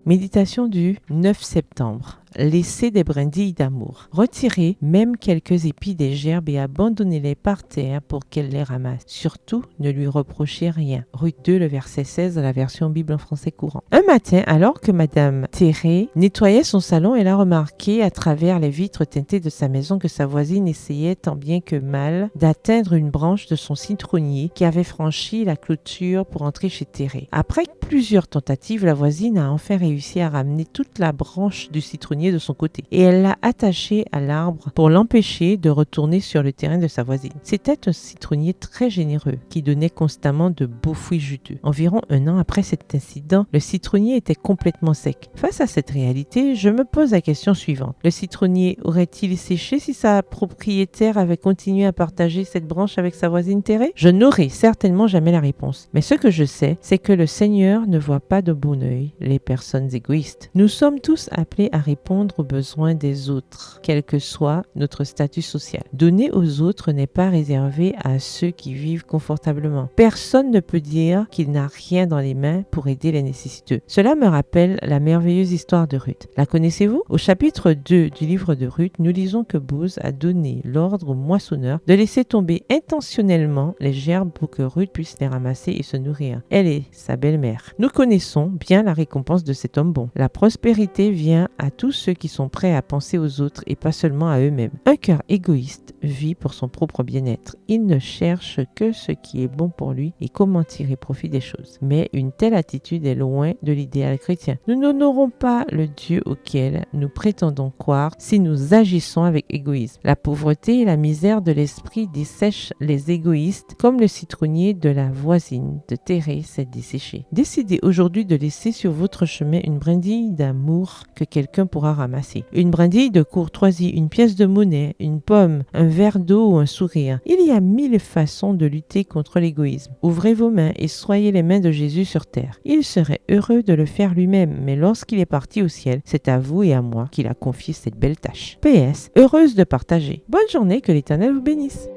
Méditation du 9 septembre. Laissez des brindilles d'amour. Retirez même quelques épis des gerbes et abandonnez-les par terre pour qu'elle les ramasse. Surtout, ne lui reprochez rien. Ruth 2, le verset 16 de la version Bible en français courant. Un matin, alors que Madame Théré nettoyait son salon, elle a remarqué à travers les vitres teintées de sa maison que sa voisine essayait tant bien que mal d'atteindre une branche de son citronnier qui avait franchi la clôture pour entrer chez Théré. Après plusieurs tentatives, la voisine a enfin réussi à ramener toute la branche du citronnier de son côté et elle l'a attaché à l'arbre pour l'empêcher de retourner sur le terrain de sa voisine. C'était un citronnier très généreux qui donnait constamment de beaux fruits juteux. Environ un an après cet incident, le citronnier était complètement sec. Face à cette réalité, je me pose la question suivante. Le citronnier aurait-il séché si sa propriétaire avait continué à partager cette branche avec sa voisine Théré? Je n'aurai certainement jamais la réponse. Mais ce que je sais, c'est que le Seigneur ne voit pas de bon œil les personnes égoïstes. Nous sommes tous appelés à répondre aux besoins des autres, quel que soit notre statut social. Donner aux autres n'est pas réservé à ceux qui vivent confortablement. Personne ne peut dire qu'il n'a rien dans les mains pour aider les nécessiteux. Cela me rappelle la merveilleuse histoire de Ruth. La connaissez-vous? Au chapitre 2 du livre de Ruth, nous lisons que Boz a donné l'ordre au moissonneur de laisser tomber intentionnellement les gerbes pour que Ruth puisse les ramasser et se nourrir. Elle est sa belle-mère. Nous connaissons bien la récompense de cet homme bon. La prospérité vient à tous ceux qui sont prêts à penser aux autres et pas seulement à eux-mêmes. Un cœur égoïste vit pour son propre bien-être. Il ne cherche que ce qui est bon pour lui et comment tirer profit des choses. Mais une telle attitude est loin de l'idéal chrétien. Nous n'honorons pas le Dieu auquel nous prétendons croire si nous agissons avec égoïsme. La pauvreté et la misère de l'esprit dessèchent les égoïstes comme le citronnier de la voisine de Théré s'est desséché. Décidez aujourd'hui de laisser sur votre chemin une brindille d'amour que quelqu'un pourra ramasser. Une brindille de courtoisie, une pièce de monnaie, une pomme, un verre d'eau ou un sourire. Il y a 1000 façons de lutter contre l'égoïsme. Ouvrez vos mains et soyez les mains de Jésus sur terre. Il serait heureux de le faire lui-même, mais lorsqu'il est parti au ciel, c'est à vous et à moi qu'il a confié cette belle tâche. PS, heureuse de partager. Bonne journée, que l'Éternel vous bénisse.